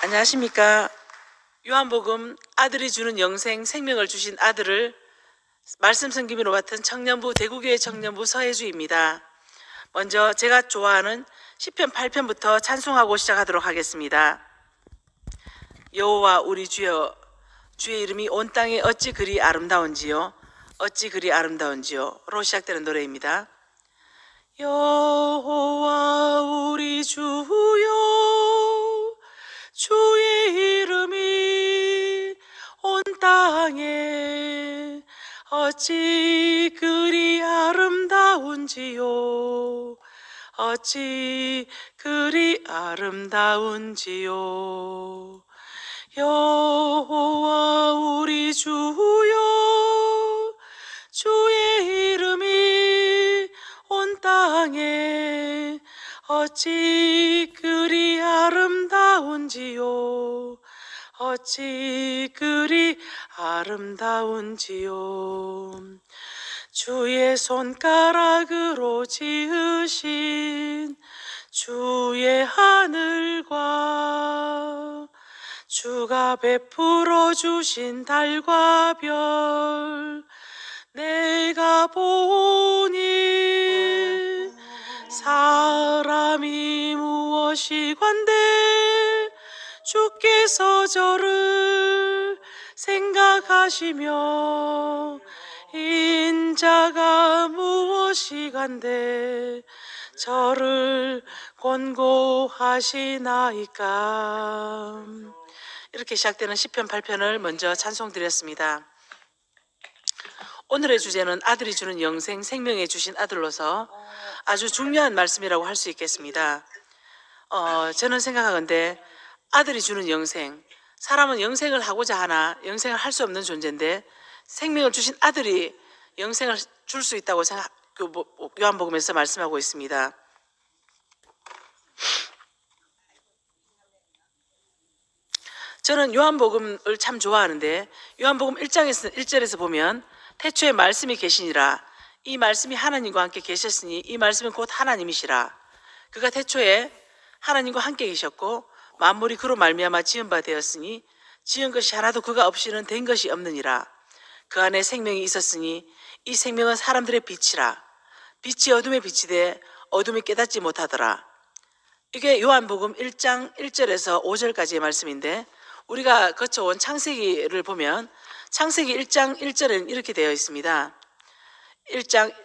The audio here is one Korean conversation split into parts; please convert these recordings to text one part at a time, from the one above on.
안녕하십니까. 요한복음 아들이 주는 영생 생명을 주신 아들을 말씀 섬김으로 맡은 청년부 대구교회 청년부 서혜주입니다. 먼저 제가 좋아하는 시편 8편부터 찬송하고 시작하도록 하겠습니다. 여호와 우리 주여, 주의 이름이 온 땅에 어찌 그리 아름다운지요, 어찌 그리 아름다운지요로 시작되는 노래입니다. 여호와 우리 주여, 주의 이름이 온 땅에 어찌 그리 아름다운지요, 어찌 그리 아름다운지요. 여호와 우리 주여, 주의 이름이 온 땅에 어찌 그리 아름다운지요, 어찌 그리 아름다운지요. 주의 손가락으로 지으신 주의 하늘과 주가 베풀어 주신 달과 별 내가 보니 사람이 무엇이건대 주께서 저를 생각하시며 인자가 무엇이간대 저를 권고하시나이까. 이렇게 시작되는 시편 8편을 먼저 찬송드렸습니다. 오늘의 주제는 아들이 주는 영생, 생명에 주신 아들로서 아주 중요한 말씀이라고 할 수 있겠습니다. 저는 생각하건대 아들이 주는 영생, 사람은 영생을 하고자 하나 영생을 할 수 없는 존재인데 생명을 주신 아들이 영생을 줄 수 있다고 요한복음에서 말씀하고 있습니다. 저는 요한복음을 참 좋아하는데 요한복음 1절에서 보면 태초에 말씀이 계시니라, 이 말씀이 하나님과 함께 계셨으니 이 말씀은 곧 하나님이시라. 그가 태초에 하나님과 함께 계셨고 만물이 그로 말미암아 지은 바 되었으니 지은 것이 하나도 그가 없이는 된 것이 없느니라. 그 안에 생명이 있었으니 이 생명은 사람들의 빛이라. 빛이 어둠에 비치되 어둠이 깨닫지 못하더라. 이게 요한복음 1장 1절에서 5절까지의 말씀인데, 우리가 거쳐온 창세기를 보면 창세기 1장 1절에는 이렇게 되어 있습니다.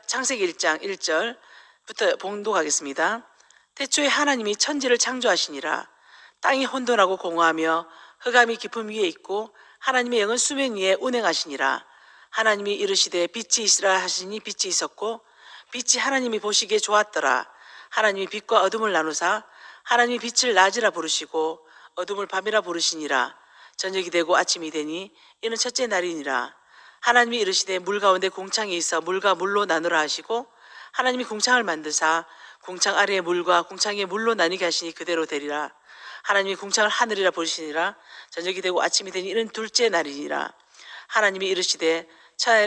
창세기 1장 1절부터 봉독하겠습니다. 태초에 하나님이 천지를 창조하시니라. 땅이 혼돈하고 공허하며 흑암이 깊음 위에 있고 하나님의 영은 수면 위에 운행하시니라. 하나님이 이르시되 빛이 있으라 하시니 빛이 있었고 빛이 하나님이 보시기에 좋았더라. 하나님이 빛과 어둠을 나누사 하나님이 빛을 낮이라 부르시고 어둠을 밤이라 부르시니라. 저녁이 되고 아침이 되니 이는 첫째 날이니라. 하나님이 이르시되 물 가운데 공창이 있어 물과 물로 나누라 하시고 하나님이 공창을 만드사 공창 아래의 물과 공창 위의 물로 나뉘게 하시니 그대로 되리라. 하나님이 공창을 하늘이라 부르시니라. 저녁이 되고 아침이 되니 이는 둘째 날이니라. 하나님이 이르시되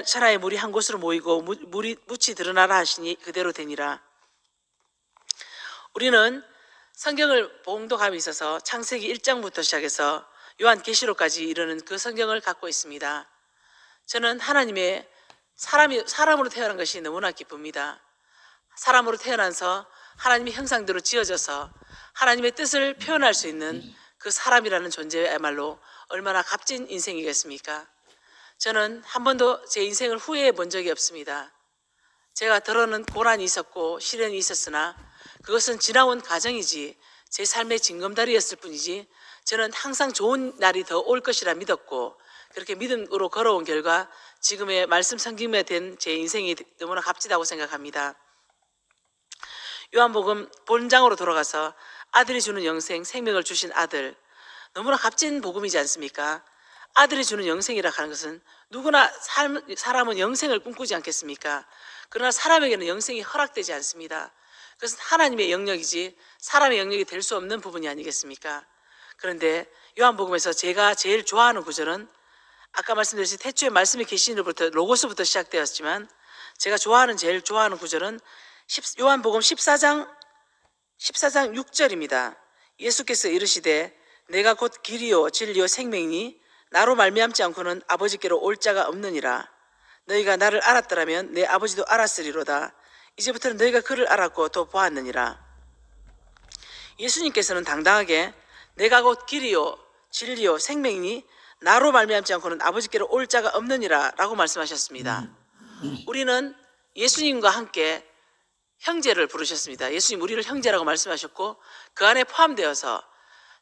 천하의 물이 한 곳으로 모이고 물이 묻이 드러나라 하시니 그대로 되니라. 우리는 성경을 봉독함에 있어서 창세기 1장부터 시작해서 요한계시록까지 이르는 그 성경을 갖고 있습니다. 저는 하나님의 사람으로 태어난 것이 너무나 기쁩니다. 사람으로 태어나서 하나님의 형상대로 지어져서 하나님의 뜻을 표현할 수 있는 그 사람이라는 존재야말로 얼마나 값진 인생이겠습니까? 저는 한 번도 제 인생을 후회해 본 적이 없습니다. 제가 덜어는 고난이 있었고 시련이 있었으나 그것은 지나온 과정이지 제 삶의 징검다리였을 뿐이지 저는 항상 좋은 날이 더 올 것이라 믿었고 그렇게 믿음으로 걸어온 결과 지금의 말씀 성김에 된 제 인생이 너무나 값지다고 생각합니다. 요한복음 본장으로 돌아가서 아들이 주는 영생, 생명을 주신 아들, 너무나 값진 복음이지 않습니까? 아들이 주는 영생이라 하는 것은 누구나 사람은 영생을 꿈꾸지 않겠습니까? 그러나 사람에게는 영생이 허락되지 않습니다. 그것은 하나님의 영역이지 사람의 영역이 될 수 없는 부분이 아니겠습니까? 그런데 요한복음에서 제가 제일 좋아하는 구절은 아까 말씀드렸듯이 태초에 말씀이 계시는부터 로고스부터 시작되었지만 제가 제일 좋아하는 구절은 요한복음 14장 6절입니다. 예수께서 이르시되 내가 곧 길이요 진리요 생명이니 나로 말미암지 않고는 아버지께로 올 자가 없느니라. 너희가 나를 알았더라면 내 아버지도 알았으리로다. 이제부터는 너희가 그를 알았고 또 보았느니라. 예수님께서는 당당하게 내가 곧 길이요 진리요 생명이니 나로 말미암지 않고는 아버지께로 올 자가 없느니라 라고 말씀하셨습니다. 우리는 예수님과 함께 형제를 부르셨습니다. 예수님 우리를 형제라고 말씀하셨고 그 안에 포함되어서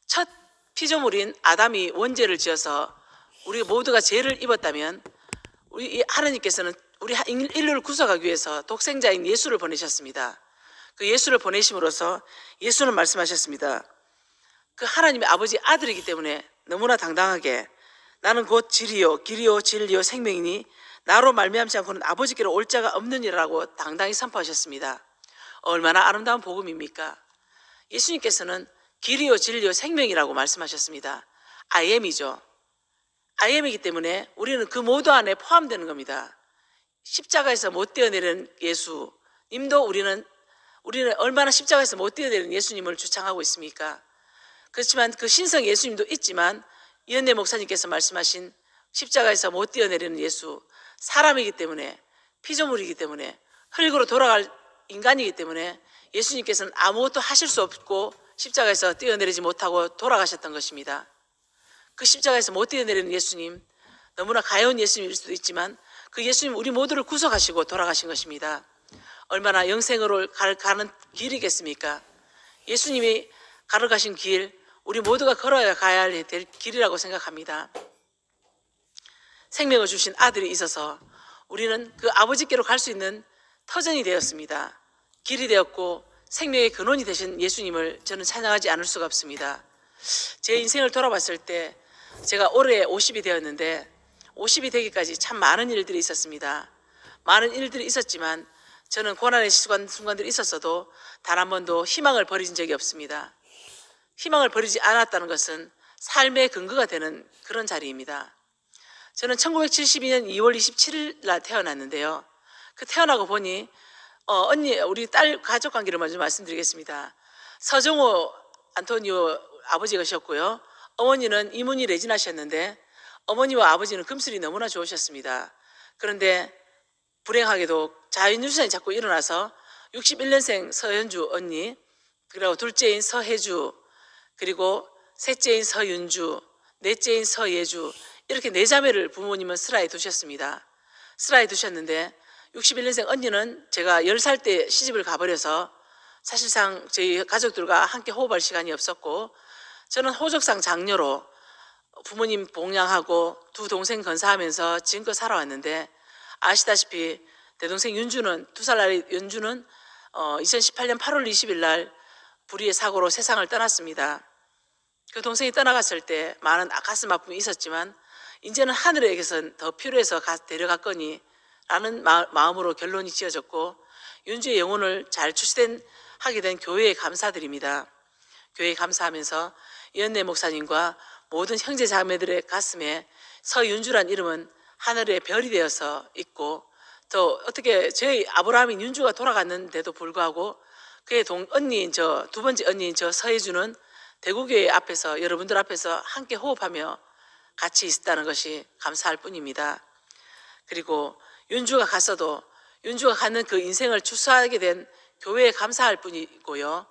첫 피조물인 아담이 원죄를 지어서 우리 모두가 죄를 입었다면 우리 하나님께서는 우리 인류를 구속하기 위해서 독생자인 예수를 보내셨습니다. 그 예수를 보내심으로써 예수는 말씀하셨습니다. 그 하나님의 아버지 아들이기 때문에 너무나 당당하게 나는 곧 길이요 진리요 생명이니 나로 말미암지 않고는 아버지께로 올 자가 없느니라고 당당히 선포하셨습니다. 얼마나 아름다운 복음입니까? 예수님께서는 길이요 진리요 생명이라고 말씀하셨습니다. I am이죠. I am이기 때문에 우리는 그 모두 안에 포함되는 겁니다. 십자가에서 못 뛰어내린 예수님도 우리는 얼마나 십자가에서 못 뛰어내린 예수님을 주창하고 있습니까? 그렇지만 그 신성 예수님도 있지만 이현대 목사님께서 말씀하신 십자가에서 못 뛰어내리는 예수, 사람이기 때문에 피조물이기 때문에 흙으로 돌아갈 인간이기 때문에 예수님께서는 아무것도 하실 수 없고 십자가에서 뛰어내리지 못하고 돌아가셨던 것입니다. 그 십자가에서 못 뛰어내리는 예수님, 너무나 가여운 예수님일 수도 있지만 그 예수님 우리 모두를 구속하시고 돌아가신 것입니다. 얼마나 영생으로 가는 길이겠습니까? 예수님이 걸어가신 길, 우리 모두가 걸어야 가야 될 길이라고 생각합니다. 생명을 주신 아들이 있어서 우리는 그 아버지께로 갈 수 있는 터전이 되었습니다. 길이 되었고 생명의 근원이 되신 예수님을 저는 찬양하지 않을 수가 없습니다. 제 인생을 돌아봤을 때 제가 올해 50이 되었는데 50이 되기까지 참 많은 일들이 있었습니다. 많은 일들이 있었지만 저는 고난의 순간들이 있었어도 단 한 번도 희망을 버린 적이 없습니다. 희망을 버리지 않았다는 것은 삶의 근거가 되는 그런 자리입니다. 저는 1972년 2월 27일 날 태어났는데요. 그 태어나고 보니 언니 우리 딸 가족 관계를 먼저 말씀드리겠습니다. 서정호 안토니오 아버지가셨고요. 어머니는 이문희 레지나셨는데 어머니와 아버지는 금슬이 너무나 좋으셨습니다. 그런데 불행하게도 자연유산이 자꾸 일어나서 61년생 서현주 언니, 그리고 둘째인 서혜주, 그리고 셋째인 서윤주, 넷째인 서예주, 이렇게 네 자매를 부모님은 슬하에 두셨습니다. 슬하에 두셨는데 61년생 언니는 제가 10살 때 시집을 가버려서 사실상 저희 가족들과 함께 호흡할 시간이 없었고 저는 호적상 장녀로 부모님 봉양하고 두 동생 건사하면서 지금껏 살아왔는데 아시다시피 대동생 윤주는 2살 나이 윤주는 2018년 8월 20일 날 불의의 사고로 세상을 떠났습니다. 그 동생이 떠나갔을 때 많은 가슴 아픔이 있었지만 이제는 하늘에게선 더 필요해서 데려갔거니 라는 마음으로 결론이 지어졌고 윤주의 영혼을 잘 출세하게 된 교회에 감사드립니다. 교회에 감사하면서 이현내 목사님과 모든 형제 자매들의 가슴에 서윤주란 이름은 하늘의 별이 되어서 있고 또 어떻게 저희 아브라함인 윤주가 돌아갔는데도 불구하고 그의 언니인 두 번째 언니인 저 서혜주는 대구교회 앞에서 여러분들 앞에서 함께 호흡하며 같이 있었다는 것이 감사할 뿐입니다. 그리고 윤주가 갔어도 윤주가 갖는 그 인생을 추수하게 된 교회에 감사할 뿐이고요.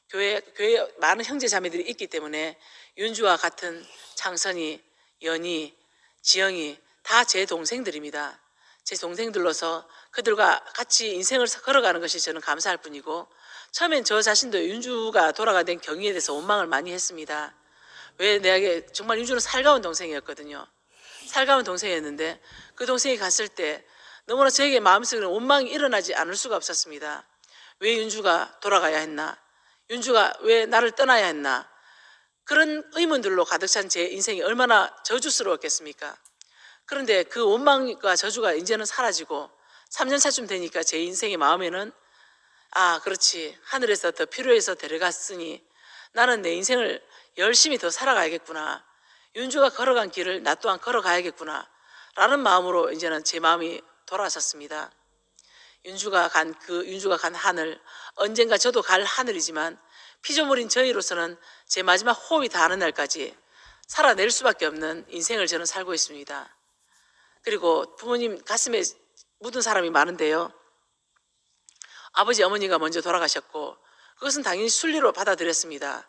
교회에 많은 형제 자매들이 있기 때문에 윤주와 같은 창선이, 연희, 지영이 다 제 동생들입니다. 제 동생들로서 그들과 같이 인생을 걸어가는 것이 저는 감사할 뿐이고 처음엔 저 자신도 윤주가 돌아가는 경위에 대해서 원망을 많이 했습니다. 왜 내게 정말 윤주는 살가운 동생이었거든요. 살가운 동생이었는데 그 동생이 갔을 때 너무나 저에게 마음속에 원망이 일어나지 않을 수가 없었습니다. 왜 윤주가 돌아가야 했나? 윤주가 왜 나를 떠나야 했나? 그런 의문들로 가득 찬 제 인생이 얼마나 저주스러웠겠습니까? 그런데 그 원망과 저주가 이제는 사라지고 3년 차쯤 되니까 제 인생의 마음에는 아 그렇지 하늘에서 더 필요해서 데려갔으니 나는 내 인생을 열심히 더 살아가야겠구나. 윤주가 걸어간 길을 나 또한 걸어가야겠구나 라는 마음으로 이제는 제 마음이 돌아섰습니다. 윤주가 간 하늘, 언젠가 저도 갈 하늘이지만 피조물인 저희로서는 제 마지막 호흡이 닿는 날까지 살아낼 수밖에 없는 인생을 저는 살고 있습니다. 그리고 부모님 가슴에 묻은 사람이 많은데요. 아버지, 어머니가 먼저 돌아가셨고 그것은 당연히 순리로 받아들였습니다.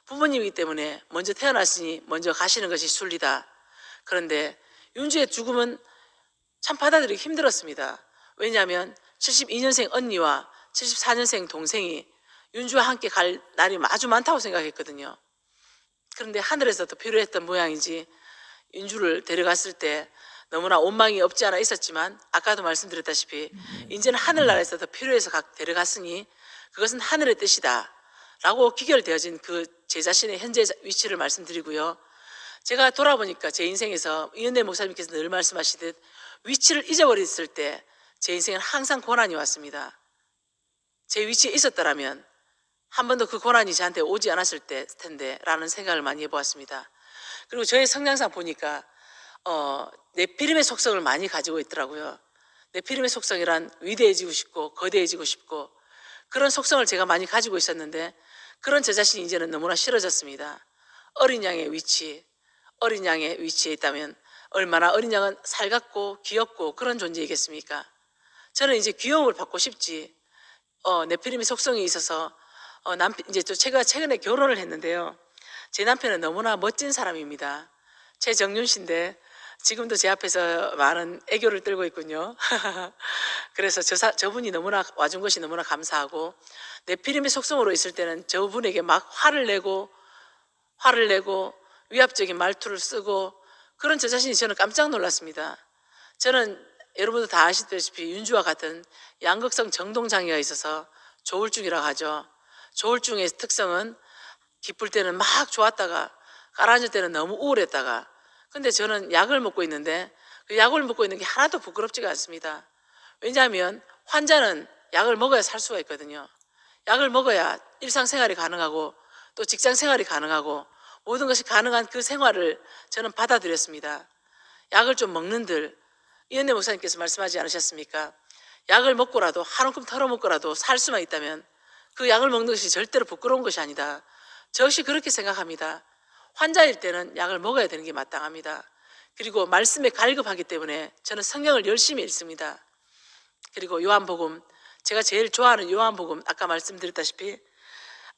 부모님이기 때문에 먼저 태어났으니 먼저 가시는 것이 순리다. 그런데 윤주의 죽음은 참 받아들이기 힘들었습니다. 왜냐하면 72년생 언니와 74년생 동생이 윤주와 함께 갈 날이 아주 많다고 생각했거든요. 그런데 하늘에서 더 필요했던 모양인지 윤주를 데려갔을 때 너무나 원망이 없지 않아 있었지만 아까도 말씀드렸다시피 이제는 하늘나라에서 더 필요해서 데려갔으니 그것은 하늘의 뜻이다 라고 기결되어진 그 제 자신의 현재 위치를 말씀드리고요. 제가 돌아보니까 제 인생에서 이은혜 목사님께서 늘 말씀하시듯 위치를 잊어버렸을 때 제 인생은 항상 고난이 왔습니다. 제 위치에 있었더라면 한 번도 그 고난이 저한테 오지 않았을 텐데 라는 생각을 많이 해보았습니다. 그리고 저의 성향상 보니까 네피림의 속성을 많이 가지고 있더라고요. 네피림의 속성이란 위대해지고 싶고 거대해지고 싶고 그런 속성을 제가 많이 가지고 있었는데 그런 저 자신이 이제는 너무나 싫어졌습니다. 어린 양의 위치에 있다면 얼마나 어린 양은 살갑고 귀엽고 그런 존재이겠습니까? 저는 이제 귀여움을 받고 싶지. 네피림의 속성이 있어서 이제 제가 최근에 결혼을 했는데요. 제 남편은 너무나 멋진 사람입니다. 최정윤 씨인데 지금도 제 앞에서 많은 애교를 떨고 있군요. 그래서 저분이 너무나 와준 것이 너무나 감사하고 네피림의 속성으로 있을 때는 저분에게 막 화를 내고 위압적인 말투를 쓰고 그런 저 자신이 저는 깜짝 놀랐습니다. 저는 여러분도 다 아시다시피 윤주와 같은 양극성 정동장애가 있어서 조울증이라고 하죠. 조울증의 특성은 기쁠 때는 막 좋았다가 가라앉을 때는 너무 우울했다가 근데 저는 약을 먹고 있는데 그 약을 먹고 있는 게 하나도 부끄럽지가 않습니다. 왜냐하면 환자는 약을 먹어야 살 수가 있거든요. 약을 먹어야 일상생활이 가능하고 또 직장생활이 가능하고 모든 것이 가능한 그 생활을 저는 받아들였습니다. 약을 좀 먹는들 이은혜 목사님께서 말씀하지 않으셨습니까? 약을 먹고라도 한 움큼 털어먹고라도 살 수만 있다면 그 약을 먹는 것이 절대로 부끄러운 것이 아니다. 저 역시 그렇게 생각합니다. 환자일 때는 약을 먹어야 되는 게 마땅합니다. 그리고 말씀에 갈급하기 때문에 저는 성경을 열심히 읽습니다. 그리고 요한복음, 제가 제일 좋아하는 요한복음, 아까 말씀드렸다시피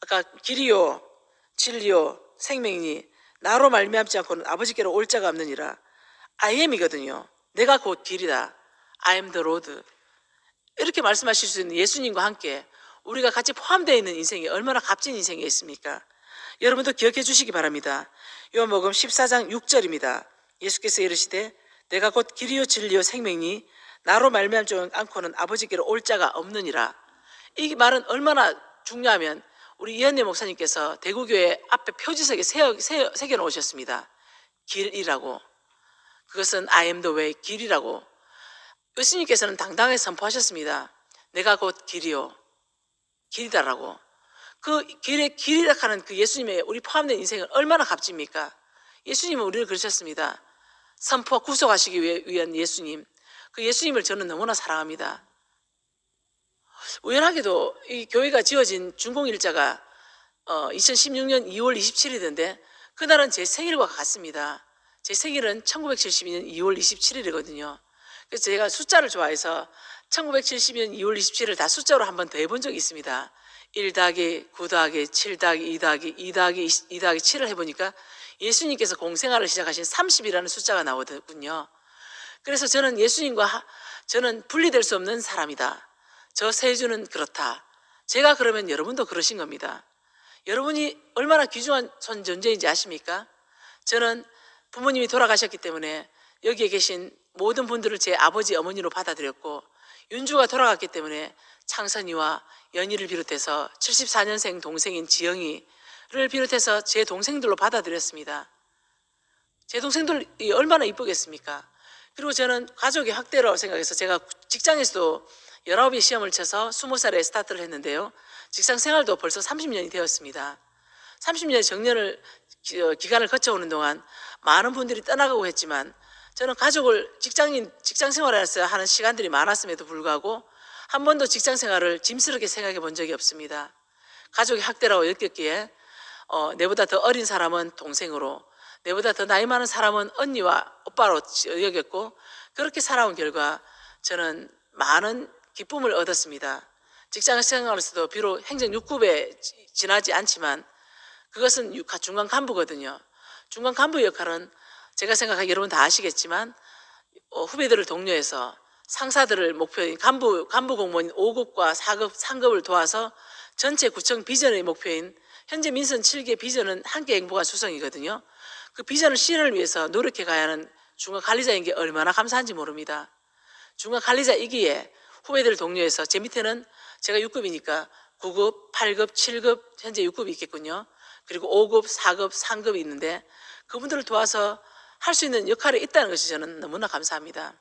아까 길이요 진리요 생명이니 나로 말미암지 않고는 아버지께로 올 자가 없느니라. I am이거든요. 내가 곧 길이다. I am the road. 이렇게 말씀하실 수 있는 예수님과 함께 우리가 같이 포함되어 있는 인생이 얼마나 값진 인생이겠습니까? 여러분도 기억해 주시기 바랍니다. 요한복음 14장 6절입니다. 예수께서 이르시되 내가 곧 길이요 진리요 생명이니 나로 말미암지 않고는 아버지께로 올 자가 없느니라. 이 말은 얼마나 중요하면 우리 이현래 목사님께서 대구교회 앞에 표지석에 새겨 놓으셨습니다. 길이라고. 그것은 I am the way, 길이라고. 예수님께서는 당당하게 선포하셨습니다. 내가 곧 길이요 길이다라고. 그 길의 길이라 하는 그 예수님의 우리 포함된 인생은 얼마나 값집니까? 예수님은 우리를 그러셨습니다. 선포 구속하시기 위한 예수님. 그 예수님을 저는 너무나 사랑합니다. 우연하게도 이 교회가 지어진 준공일자가 2016년 2월 27일인데 그날은 제 생일과 같습니다. 제 생일은 1972년 2월 27일이거든요. 그래서 제가 숫자를 좋아해서 1970년 2월 27일 다 숫자로 한 번 더 해본 적이 있습니다. 1 더하기 9 더하기 7 더하기 2 더하기 2 더하기 2 더하기 7을 해보니까 예수님께서 공생활을 시작하신 30이라는 숫자가 나오더군요. 그래서 저는 예수님과 저는 분리될 수 없는 사람이다. 저 세주는 그렇다. 제가 그러면 여러분도 그러신 겁니다. 여러분이 얼마나 귀중한 존재인지 아십니까? 저는 부모님이 돌아가셨기 때문에 여기에 계신 모든 분들을 제 아버지, 어머니로 받아들였고 윤주가 돌아갔기 때문에 창선이와 연희를 비롯해서 74년생 동생인 지영이를 비롯해서 제 동생들로 받아들였습니다. 제 동생들이 얼마나 이쁘겠습니까? 그리고 저는 가족의 확대라고 생각해서 제가 직장에서도 19의 시험을 쳐서 20살에 스타트를 했는데요. 직장 생활도 벌써 30년이 되었습니다. 30년의 정년을 기간을 거쳐오는 동안 많은 분들이 떠나가고 했지만 저는 가족을 직장 생활에서 하는 시간들이 많았음에도 불구하고 한 번도 직장 생활을 짐스럽게 생각해 본 적이 없습니다. 가족의 학대라고 느꼈기에 내보다 더 어린 사람은 동생으로, 내보다 더 나이 많은 사람은 언니와 오빠로 여겼고, 그렇게 살아온 결과 저는 많은 기쁨을 얻었습니다. 직장 생활에서도 비록 행정 6급에 지나지 않지만 그것은 중간 간부거든요. 중간 간부 역할은 제가 생각하기, 여러분 다 아시겠지만 후배들을 독려해서 상사들을 목표인 간부 공무원 5급과 4급, 3급을 도와서 전체 구청 비전의 목표인 현재 민선 7개 비전은 함께 행보가 수성이거든요. 그 비전을 실현을 위해서 노력해 가야 하는 중간 관리자인 게 얼마나 감사한지 모릅니다. 중간 관리자이기에 후배들을 독려해서, 제 밑에는 제가 6급이니까 9급, 8급, 7급, 현재 6급이 있겠군요. 그리고 5급, 4급, 3급이 있는데 그분들을 도와서 할 수 있는 역할이 있다는 것이 저는 너무나 감사합니다.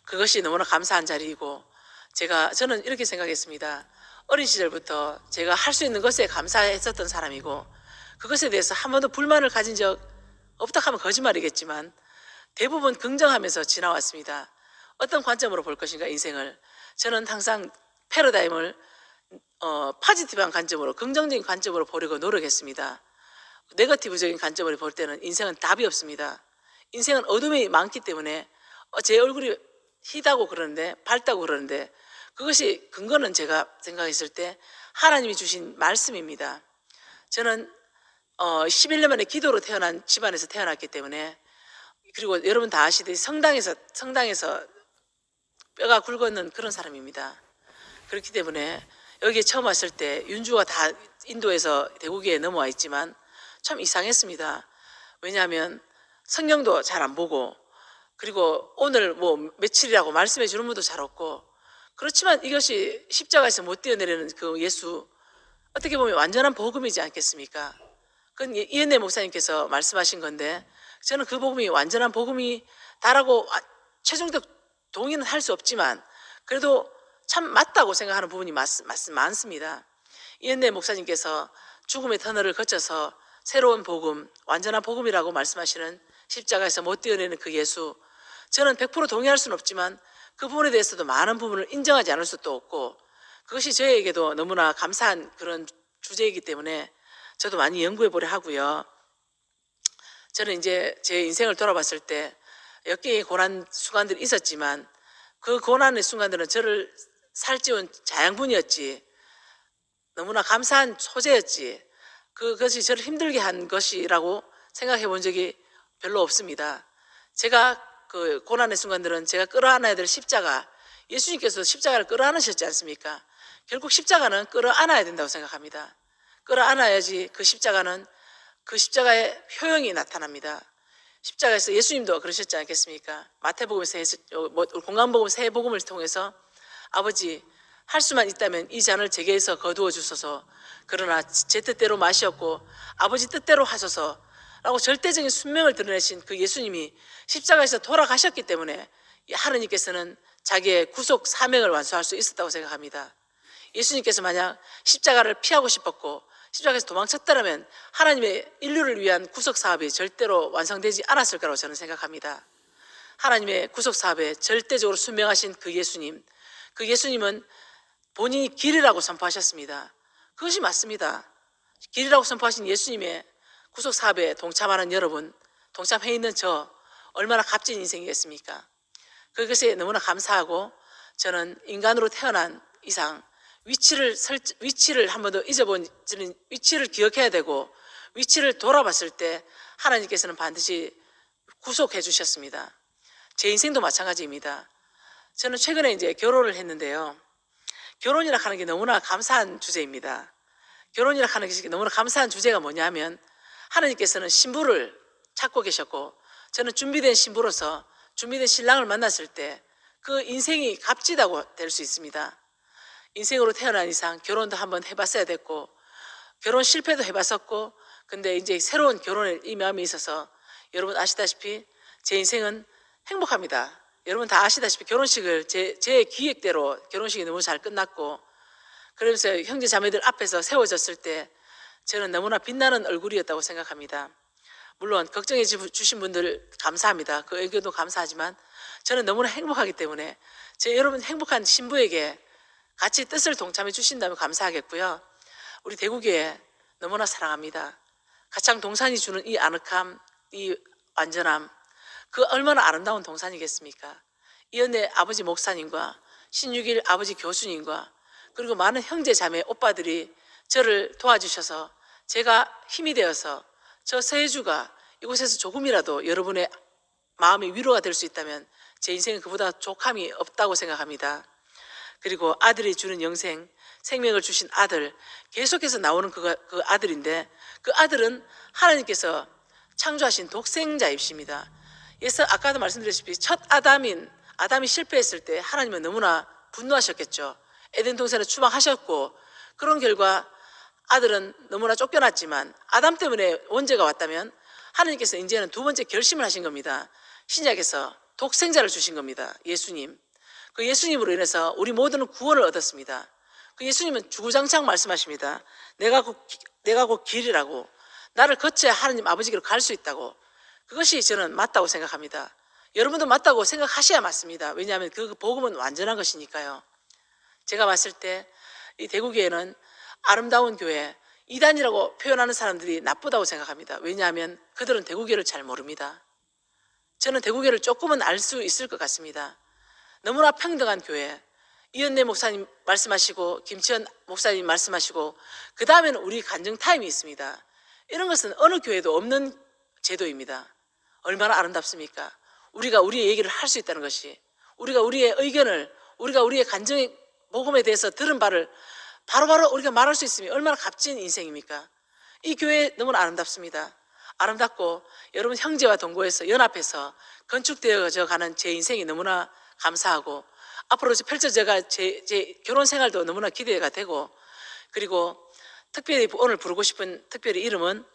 그것이 너무나 감사한 자리이고, 저는 이렇게 생각했습니다. 어린 시절부터 제가 할 수 있는 것에 감사했었던 사람이고, 그것에 대해서 한 번도 불만을 가진 적 없다 하면 거짓말이겠지만 대부분 긍정하면서 지나왔습니다. 어떤 관점으로 볼 것인가, 인생을. 저는 항상 패러다임을 포지티브한 관점으로, 긍정적인 관점으로 보려고 노력했습니다. 네거티브적인 관점으로 볼 때는 인생은 답이 없습니다. 인생은 어둠이 많기 때문에 제 얼굴이 희다고 그러는데, 밝다고 그러는데, 그것이 근거는 제가 생각했을 때 하나님이 주신 말씀입니다. 저는 11년 만에 기도로 태어난 집안에서 태어났기 때문에, 그리고 여러분 다 아시듯이 성당에서 뼈가 굵었는 그런 사람입니다. 그렇기 때문에 여기에 처음 왔을 때 윤주가 다 인도에서 대구기에 넘어와 있지만 참 이상했습니다. 왜냐하면 성경도 잘 안 보고, 그리고 오늘 뭐 며칠이라고 말씀해 주는 분도 잘 없고, 그렇지만 이것이 십자가에서 못 뛰어내리는 그 예수, 어떻게 보면 완전한 복음이지 않겠습니까? 그건 이은혜 목사님께서 말씀하신 건데, 저는 그 복음이 완전한 복음이다라고 최종적 동의는 할 수 없지만 그래도 참 맞다고 생각하는 부분이 많습니다. 이은혜 목사님께서 죽음의 터널을 거쳐서 새로운 복음, 완전한 복음이라고 말씀하시는 십자가에서 못 뛰어내는 그 예수, 저는 100% 동의할 수는 없지만 그 부분에 대해서도 많은 부분을 인정하지 않을 수도 없고, 그것이 저에게도 너무나 감사한 그런 주제이기 때문에 저도 많이 연구해 보려 하고요. 저는 이제 제 인생을 돌아봤을 때 몇 개의 고난 순간들이 있었지만 그 고난의 순간들은 저를 살찌운 자양분이었지, 너무나 감사한 소재였지, 그것이 저를 힘들게 한 것이라고 생각해 본 적이 별로 없습니다. 제가 그 고난의 순간들은 제가 끌어안아야 될 십자가, 예수님께서 십자가를 끌어안으셨지 않습니까? 결국 십자가는 끌어안아야 된다고 생각합니다. 끌어안아야지 그 십자가는, 그 십자가의 효용이 나타납니다. 십자가에서 예수님도 그러셨지 않겠습니까? 마태복음에서, 공간복음 새 복음을 통해서 아버지, 할 수만 있다면 이 잔을 제게에서 거두어 주소서, 그러나 제 뜻대로 마시었고 아버지 뜻대로 하소서 라고 절대적인 순명을 드러내신 그 예수님이 십자가에서 돌아가셨기 때문에 하느님께서는 자기의 구속 사명을 완수할 수 있었다고 생각합니다. 예수님께서 만약 십자가를 피하고 싶었고 십자가에서 도망쳤다면 하나님의 인류를 위한 구속 사업이 절대로 완성되지 않았을 거라고 저는 생각합니다. 하나님의 구속 사업에 절대적으로 순명하신 그 예수님은 본인이 길이라고 선포하셨습니다. 그것이 맞습니다. 길이라고 선포하신 예수님의 구속 사업에 동참하는 여러분, 동참해 있는 저, 얼마나 값진 인생이겠습니까? 그것에 너무나 감사하고, 저는 인간으로 태어난 이상 위치를 한 번도 잊어본, 위치를 기억해야 되고, 위치를 돌아봤을 때 하나님께서는 반드시 구속해 주셨습니다. 제 인생도 마찬가지입니다. 저는 최근에 이제 결혼을 했는데요. 결혼이라 하는 게 너무나 감사한 주제입니다. 결혼이라 하는 게 너무나 감사한 주제가 뭐냐면, 하나님께서는 신부를 찾고 계셨고, 저는 준비된 신부로서 준비된 신랑을 만났을 때 그 인생이 값지다고 될 수 있습니다. 인생으로 태어난 이상 결혼도 한번 해봤어야 됐고, 결혼 실패도 해봤었고, 근데 이제 새로운 결혼에 이 마음이 있어서 여러분 아시다시피 제 인생은 행복합니다. 여러분 다 아시다시피 결혼식을 제 기획대로 결혼식이 너무 잘 끝났고, 그러면서 형제 자매들 앞에서 세워졌을 때 저는 너무나 빛나는 얼굴이었다고 생각합니다. 물론 걱정해 주신 분들 감사합니다. 그 의견도 감사하지만 저는 너무나 행복하기 때문에 여러분 행복한 신부에게 같이 뜻을 동참해 주신다면 감사하겠고요. 우리 대구교회 너무나 사랑합니다. 가창 동산이 주는 이 아늑함, 이 완전함, 그 얼마나 아름다운 동산이겠습니까? 이은혜 아버지 목사님과 신육일 아버지 교수님과 그리고 많은 형제 자매 오빠들이 저를 도와주셔서 제가 힘이 되어서 저 서해주가 이곳에서 조금이라도 여러분의 마음이 위로가 될 수 있다면 제 인생은 그보다 족함이 없다고 생각합니다. 그리고 아들이 주는 영생, 생명을 주신 아들, 계속해서 나오는 그 아들인데 그 아들은 하나님께서 창조하신 독생자이십니다. 아까도 말씀드렸다시피 첫 아담이 실패했을 때 하나님은 너무나 분노하셨겠죠. 에덴 동산에 추방하셨고 그런 결과 아들은 너무나 쫓겨났지만 아담 때문에 원죄가 왔다면 하나님께서 이제는 두 번째 결심을 하신 겁니다. 신약에서 독생자를 주신 겁니다. 예수님. 그 예수님으로 인해서 우리 모두는 구원을 얻었습니다. 그 예수님은 주구장창 말씀하십니다. 내가 곧 길이라고, 나를 거쳐야 하나님 아버지께로 갈 수 있다고. 그것이 저는 맞다고 생각합니다. 여러분도 맞다고 생각하셔야 맞습니다. 왜냐하면 그 복음은 완전한 것이니까요. 제가 봤을 때 이 대구교회는 아름다운 교회, 이단이라고 표현하는 사람들이 나쁘다고 생각합니다. 왜냐하면 그들은 대구교회를 잘 모릅니다. 저는 대구교회를 조금은 알 수 있을 것 같습니다. 너무나 평등한 교회, 이은혜 목사님 말씀하시고 김치현 목사님 말씀하시고 그 다음에는 우리 간증 타임이 있습니다. 이런 것은 어느 교회도 없는 제도입니다. 얼마나 아름답습니까? 우리가 우리의 얘기를 할 수 있다는 것이, 우리가 우리의 의견을, 우리가 우리의 간증의 복음에 대해서 들은 바를 바로바로 우리가 말할 수 있으면 얼마나 값진 인생입니까? 이 교회 너무나 아름답습니다. 아름답고 여러분 형제와 동거해서 연합해서 건축되어져 가는 제 인생이 너무나 감사하고 앞으로 펼쳐져가 제 결혼 생활도 너무나 기대가 되고, 그리고 특별히 오늘 부르고 싶은 특별히 이름은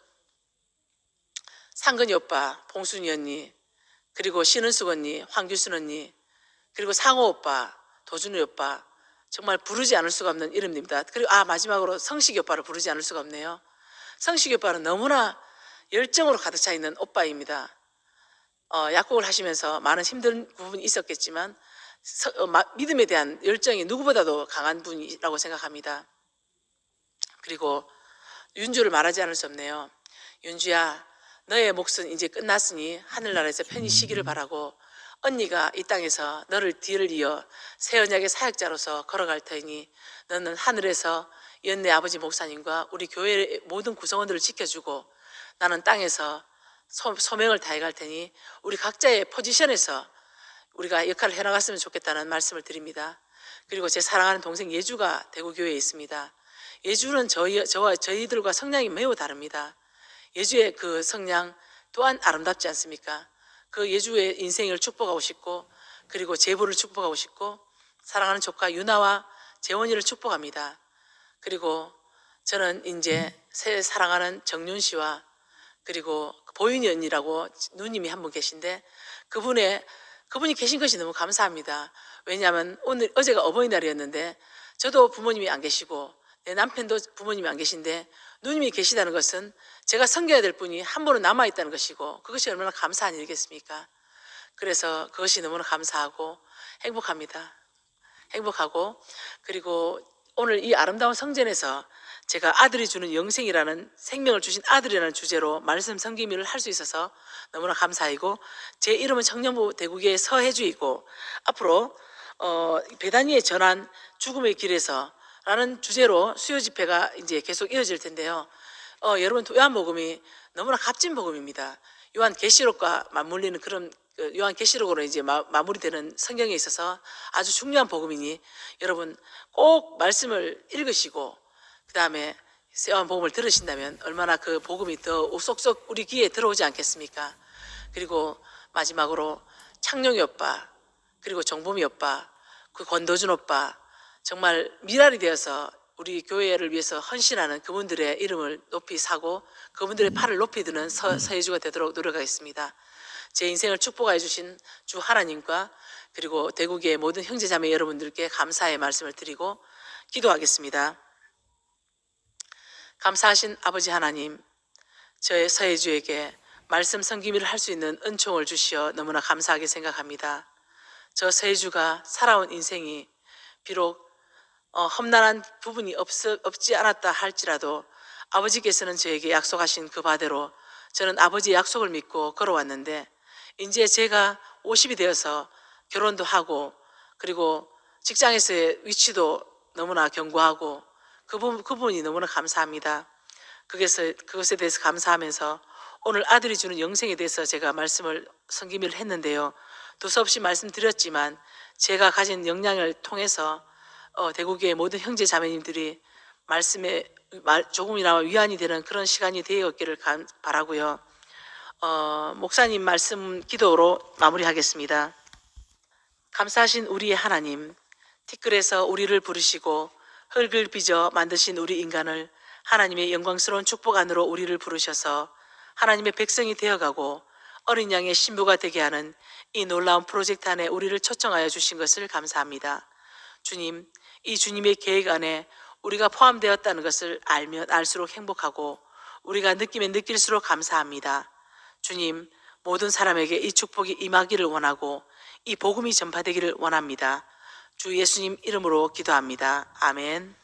상근이 오빠, 봉순이 언니, 그리고 신은숙 언니, 황규순 언니, 그리고 상호 오빠, 도준우 오빠, 정말 부르지 않을 수가 없는 이름입니다. 그리고 마지막으로 성식이 오빠를 부르지 않을 수가 없네요. 성식이 오빠는 너무나 열정으로 가득 차 있는 오빠입니다. 약국을 하시면서 많은 힘든 부분이 있었겠지만 믿음에 대한 열정이 누구보다도 강한 분이라고 생각합니다. 그리고 윤주를 말하지 않을 수 없네요. 윤주야, 너의 몫은 이제 끝났으니 하늘나라에서 편히 쉬기를 바라고, 언니가 이 땅에서 너를 뒤를 이어 새 언약의 사역자로서 걸어갈 터이니 너는 하늘에서 연내 아버지 목사님과 우리 교회의 모든 구성원들을 지켜주고 나는 땅에서 소명을 다해갈 테니 우리 각자의 포지션에서 우리가 역할을 해나갔으면 좋겠다는 말씀을 드립니다. 그리고 제 사랑하는 동생 예주가 대구교회에 있습니다. 예주는 저와 저희들과 성향이 매우 다릅니다. 예주의 그 성향 또한 아름답지 않습니까? 그 예주의 인생을 축복하고 싶고, 그리고 제부를 축복하고 싶고, 사랑하는 조카 유나와 재원이를 축복합니다. 그리고 저는 이제 새 사랑하는 정윤 씨와 그리고 보윤이 언니라고 누님이 한 분 계신데 그분이 계신 것이 너무 감사합니다. 왜냐하면 어제가 어버이날이었는데 저도 부모님이 안 계시고 내 남편도 부모님이 안 계신데 누님이 계시다는 것은 제가 섬겨야 될 분이 한 분은 남아있다는 것이고 그것이 얼마나 감사한 일이겠습니까? 그래서 그것이 너무나 감사하고 행복합니다. 행복하고, 그리고 오늘 이 아름다운 성전에서 제가 아들이 주는 영생이라는, 생명을 주신 아들이라는 주제로 말씀 섬김을 할 수 있어서 너무나 감사이고, 제 이름은 청년부 대구교회 서혜주이고 앞으로 베다니의 전환 죽음의 길에서 라는 주제로 수요 집회가 이제 계속 이어질 텐데요. 여러분, 요한복음이 너무나 값진 복음입니다. 요한계시록과 맞물리는 그런 요한계시록으로 이제 마무리되는 성경에 있어서 아주 중요한 복음이니 여러분 꼭 말씀을 읽으시고 그 다음에 요한복음을 들으신다면 얼마나 그 복음이 더 쏙쏙 우리 귀에 들어오지 않겠습니까? 그리고 마지막으로 창룡이 오빠, 그리고 정범이 오빠, 그 권도준 오빠, 정말 미랄이 되어서 우리 교회를 위해서 헌신하는 그분들의 이름을 높이 사고 그분들의 팔을 높이 드는 서혜주가 되도록 노력하겠습니다. 제 인생을 축복해 주신 주 하나님과 그리고 대구교회 모든 형제자매 여러분들께 감사의 말씀을 드리고 기도하겠습니다. 감사하신 아버지 하나님, 저의 서혜주에게 말씀 섬김을 할 수 있는 은총을 주시어 너무나 감사하게 생각합니다. 저 서혜주가 살아온 인생이 비록 험난한 부분이 없지 않았다 할지라도 아버지께서는 저에게 약속하신 그 바대로 저는 아버지의 약속을 믿고 걸어왔는데, 이제 제가 50이 되어서 결혼도 하고 그리고 직장에서의 위치도 너무나 견고하고 그 부분이 너무나 감사합니다. 그것에 대해서 감사하면서 오늘 아들이 주는 영생에 대해서 제가 성김을 했는데요. 두서없이 말씀드렸지만 제가 가진 역량을 통해서 대구교회 모든 형제 자매님들이 말씀에 조금이나마 위안이 되는 그런 시간이 되었기를 바라고요. 목사님 말씀 기도로 마무리하겠습니다. 감사하신 우리의 하나님, 티끌에서 우리를 부르시고 흙을 빚어 만드신 우리 인간을 하나님의 영광스러운 축복 안으로 우리를 부르셔서 하나님의 백성이 되어가고 어린 양의 신부가 되게 하는 이 놀라운 프로젝트 안에 우리를 초청하여 주신 것을 감사합니다. 주님, 이 주님의 계획 안에 우리가 포함되었다는 것을 알면 알수록 행복하고 우리가 느끼면 느낄수록 감사합니다. 주님, 모든 사람에게 이 축복이 임하기를 원하고 이 복음이 전파되기를 원합니다. 주 예수님 이름으로 기도합니다. 아멘.